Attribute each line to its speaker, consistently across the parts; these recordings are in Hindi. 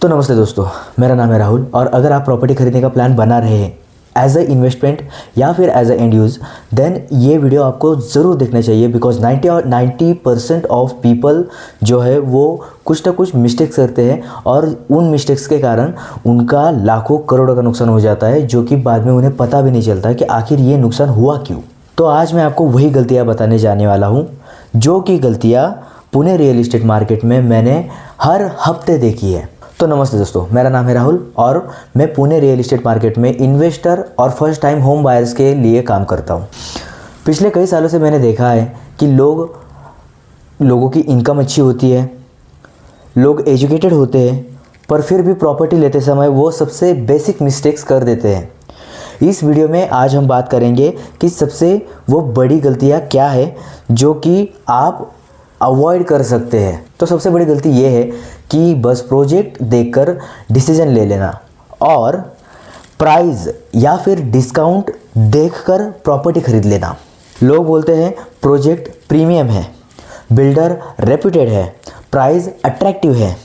Speaker 1: तो नमस्ते दोस्तों, मेरा नाम है राहुल और अगर आप प्रॉपर्टी खरीदने का प्लान बना रहे हैं एज अ इन्वेस्टमेंट या फिर as a end use, then ये वीडियो आपको ज़रूर देखना चाहिए बिकॉज 90% ऑफ पीपल जो है वो कुछ ना कुछ मिस्टेक्स करते हैं और उन मिस्टेक्स के कारण उनका लाखों करोड़ों का नुकसान हो जाता है, जो कि बाद में उन्हें पता भी नहीं चलता कि आखिर ये नुकसान हुआ क्यों। तो आज मैं आपको वही गलतियाँ बताने जाने वाला हूँ जो कि गलतियाँ पुणे रियल इस्टेट मार्केट में मैंने हर हफ्ते देखी है। तो नमस्ते दोस्तों, मेरा नाम है राहुल और मैं पुणे रियल इस्टेट मार्केट में इन्वेस्टर और फर्स्ट टाइम होम बायर्स के लिए काम करता हूँ। पिछले कई सालों से मैंने देखा है कि लोगों की इनकम अच्छी होती है, लोग एजुकेटेड होते हैं, पर फिर भी प्रॉपर्टी लेते समय वो सबसे बेसिक मिस्टेक्स कर देते हैं। इस वीडियो में आज हम बात करेंगे कि सबसे वो बड़ी गलतियाँ क्या है जो कि आप अवॉइड कर सकते हैं। तो सबसे बड़ी गलती ये है कि बस प्रोजेक्ट देखकर डिसीजन ले लेना और प्राइस या फिर डिस्काउंट देखकर प्रॉपर्टी खरीद लेना। लोग बोलते हैं प्रोजेक्ट प्रीमियम है, बिल्डर रेप्यूटेड है, प्राइस अट्रैक्टिव है,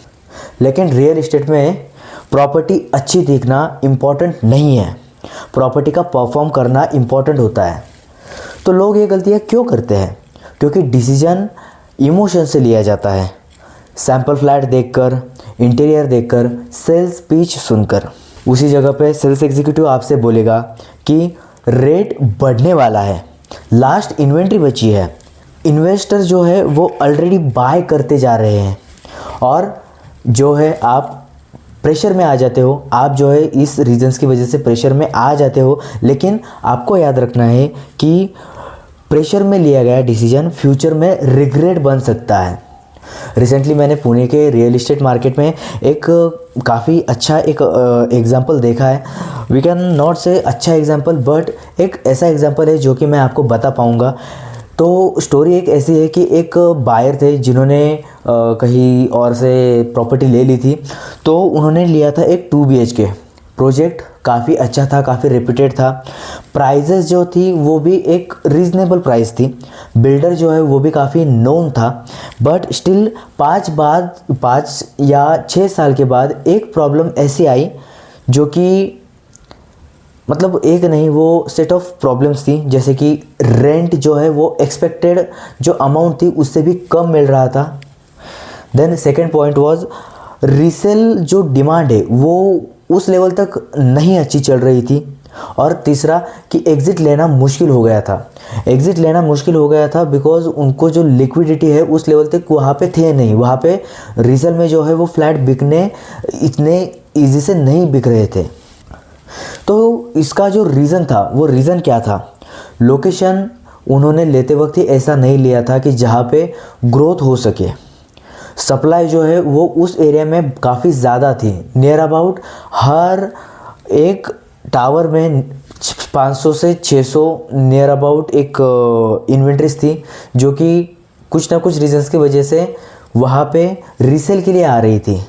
Speaker 1: लेकिन रियल इस्टेट में प्रॉपर्टी अच्छी दिखना इम्पॉर्टेंट नहीं है, प्रॉपर्टी का परफॉर्म करना इम्पॉर्टेंट होता है। तो लोग ये गलतियाँ क्यों करते हैं? क्योंकि डिसीजन इमोशन से लिया जाता है, सैंपल फ्लैट देखकर, इंटीरियर देखकर, सेल्स पिच सुनकर। उसी जगह पे सेल्स एग्जीक्यूटिव आपसे बोलेगा कि रेट बढ़ने वाला है, लास्ट इन्वेंट्री बची है। इन्वेस्टर जो है वो ऑलरेडी बाय करते जा रहे हैं और जो है आप प्रेशर में आ जाते हो। आप जो है इस रीजंस की वजह से प्रेशर में आ जाते हो, लेकिन आपको याद रखना है कि प्रेशर में लिया गया डिसीजन फ्यूचर में रिग्रेट बन सकता है। रिसेंटली मैंने पुणे के रियल इस्टेट मार्केट में एक काफ़ी अच्छा एक एग्जांपल देखा है। वी कैन नॉट से अच्छा एग्जांपल, बट एक ऐसा एग्जांपल है जो कि मैं आपको बता पाऊँगा। तो स्टोरी एक ऐसी है कि एक बायर थे जिन्होंने कहीं और से प्रॉपर्टी ले ली थी। तो उन्होंने लिया था एक 2 BHK प्रोजेक्ट, काफ़ी अच्छा था, काफ़ी रेप्यूटेड था। प्राइजेस जो थी वो भी एक रीज़नेबल प्राइस थी, बिल्डर जो है वो भी काफ़ी नोन था। बट स्टिल 5 या 6 साल के बाद एक प्रॉब्लम ऐसी आई जो कि मतलब एक नहीं, वो सेट ऑफ प्रॉब्लम्स थी। जैसे कि रेंट जो है वो एक्सपेक्टेड जो अमाउंट थी उससे भी कम मिल रहा था। Then second point was resale जो डिमांड है वो उस लेवल तक नहीं अच्छी चल रही थी। और तीसरा कि एग्ज़िट लेना मुश्किल हो गया था बिकॉज उनको जो लिक्विडिटी है उस लेवल तक वहाँ पे थे नहीं। वहाँ पे रीसेल में जो है वो फ्लैट बिकने इतने ईजी से नहीं बिक रहे थे। तो इसका जो रीज़न था वो रीज़न क्या था? लोकेशन उन्होंने लेते वक्त ही ऐसा नहीं लिया था कि जहाँ पे ग्रोथ हो सके। सप्लाई जो है वो उस एरिया में काफ़ी ज़्यादा थी। नियर अबाउट हर एक टावर में 500 से 600 नियर अबाउट एक इन्वेंट्रीज थी, जो कि कुछ ना कुछ रीजंस की वजह से वहाँ पे रीसेल के लिए आ रही थी।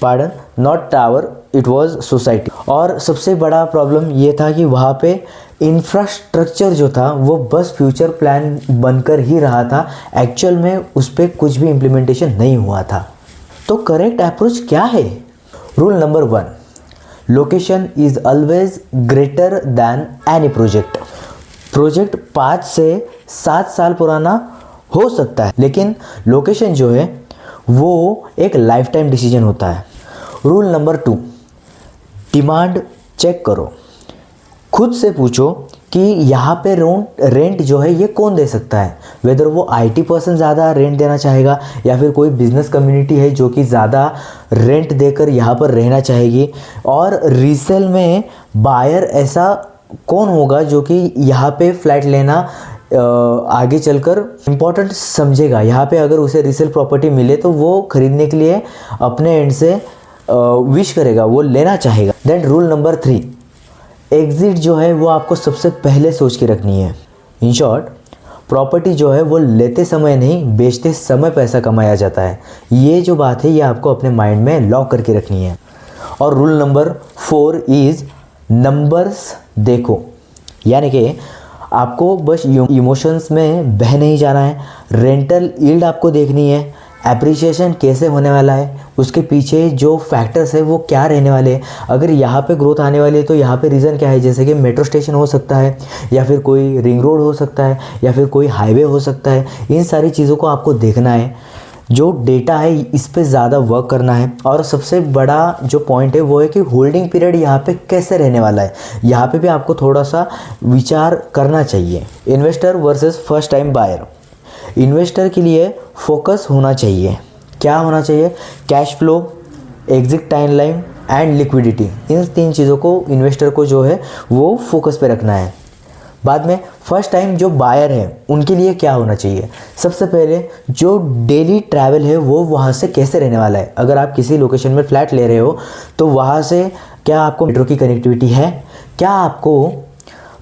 Speaker 1: Pardon, not tower, it was society. और सबसे बड़ा प्रॉब्लम ये था कि वहाँ पे इंफ्रास्ट्रक्चर जो था वो बस फ्यूचर प्लान बनकर ही रहा था, एक्चुअल में उस पर कुछ भी इम्प्लीमेंटेशन नहीं हुआ था। तो करेक्ट अप्रोच क्या है? Rule number 1, location is always greater than any project. Project 5 से 7 साल पुराना हो सकता है, लेकिन लोकेशन जो है वो एक लाइफ टाइम डिसीजन होता है। रूल नंबर 2, डिमांड चेक करो। खुद से पूछो कि यहाँ पे रेंट जो है ये कौन दे सकता है। वेदर वो IT पर्सन ज़्यादा रेंट देना चाहेगा या फिर कोई बिजनेस कम्युनिटी है जो कि ज़्यादा रेंट देकर यहाँ पर रहना चाहेगी। और रीसेल में बायर ऐसा कौन होगा जो कि यहाँ पे फ्लैट लेना आगे चलकर इम्पोर्टेंट समझेगा। यहाँ पे अगर उसे रीसेल प्रॉपर्टी मिले तो वो खरीदने के लिए अपने एंड से विश करेगा, वो लेना चाहेगा। देन रूल नंबर 3, एग्ज़िट जो है वो आपको सबसे पहले सोच के रखनी है। इन शॉर्ट, प्रॉपर्टी जो है वो लेते समय नहीं, बेचते समय पैसा कमाया जाता है। ये जो बात है ये आपको अपने माइंड में लॉक करके रखनी है। और रूल नंबर 4 इज़ नंबर्स देखो, यानी कि आपको बस इमोशंस में बह नहीं जाना है। रेंटल यील्ड आपको देखनी है, एप्रिसिएशन कैसे होने वाला है, उसके पीछे जो फैक्टर्स है वो क्या रहने वाले हैं। अगर यहाँ पे ग्रोथ आने वाली है तो यहाँ पे रीज़न क्या है, जैसे कि मेट्रो स्टेशन हो सकता है, या फिर कोई रिंग रोड हो सकता है, या फिर कोई हाईवे हो सकता है। इन सारी चीज़ों को आपको देखना है, जो डेटा है इस पे ज़्यादा वर्क करना है। और सबसे बड़ा जो पॉइंट है वो है कि होल्डिंग पीरियड यहाँ पे कैसे रहने वाला है, यहाँ पे भी आपको थोड़ा सा विचार करना चाहिए। Investor versus first time buyer. Investor के लिए फोकस होना चाहिए, क्या होना चाहिए, cash flow, exit timeline and liquidity. इन 3 चीज़ों को इन्वेस्टर को जो है वो फोकस पे रखना है। बाद में फर्स्ट टाइम जो बायर है उनके लिए क्या होना चाहिए, सबसे पहले जो डेली ट्रैवल है वो वहाँ से कैसे रहने वाला है। अगर आप किसी लोकेशन में फ्लैट ले रहे हो तो वहाँ से क्या आपको मेट्रो की कनेक्टिविटी है, क्या आपको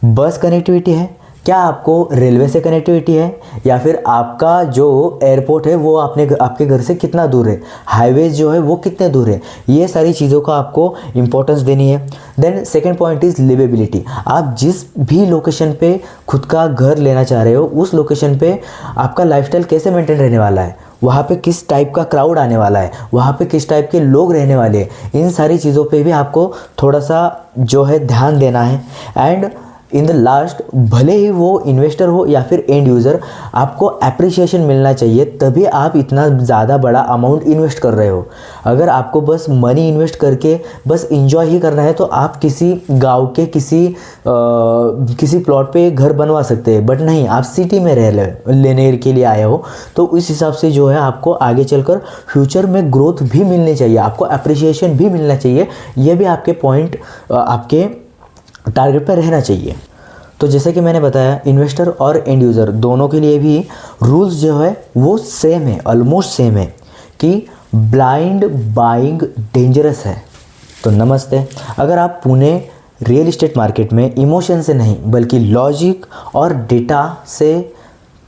Speaker 1: बस कनेक्टिविटी है, क्या आपको रेलवे से कनेक्टिविटी है, या फिर आपका जो एयरपोर्ट है वो आपके घर से कितना दूर है, हाईवेज जो है वो कितने दूर है। ये सारी चीज़ों का आपको इम्पोर्टेंस देनी है। Then second point is liveability. आप जिस भी लोकेशन पे खुद का घर लेना चाह रहे हो उस लोकेशन पे आपका लाइफस्टाइल कैसे मेंटेन रहने वाला है, वहाँ पे किस टाइप का क्राउड आने वाला है, वहाँ पे किस टाइप के लोग रहने वाले हैं। इन सारी चीज़ों पे भी आपको थोड़ा सा जो है ध्यान देना है। एंड इन द लास्ट, भले ही वो इन्वेस्टर हो या फिर एंड यूज़र, आपको एप्रिसिएशन मिलना चाहिए, तभी आप इतना ज़्यादा बड़ा अमाउंट इन्वेस्ट कर रहे हो। अगर आपको बस मनी इन्वेस्ट करके बस इंजॉय ही करना है तो आप किसी गांव के किसी प्लॉट पे घर बनवा सकते हैं, बट नहीं, आप सिटी में लेने के लिए आए हो। तो इस हिसाब से जो है आपको आगे चलकर फ्यूचर में ग्रोथ भी मिलनी चाहिए, आपको एप्रिसिएशन भी मिलना चाहिए। ये भी आपके पॉइंट आपके टारगेट पर रहना चाहिए। तो जैसे कि मैंने बताया, इन्वेस्टर और एंड यूज़र दोनों के लिए भी रूल्स जो है वो सेम है, ऑलमोस्ट सेम है, कि ब्लाइंड बाइंग डेंजरस है। तो नमस्ते। अगर आप पुणे रियल एस्टेट मार्केट में इमोशन से नहीं बल्कि लॉजिक और डेटा से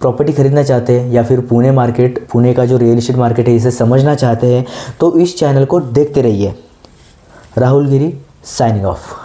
Speaker 1: प्रॉपर्टी खरीदना चाहते हैं, या फिर पुणे का जो रियल एस्टेट मार्केट है इसे समझना चाहते हैं, तो इस चैनल को देखते रहिए। राहुल गिरी साइनिंग ऑफ।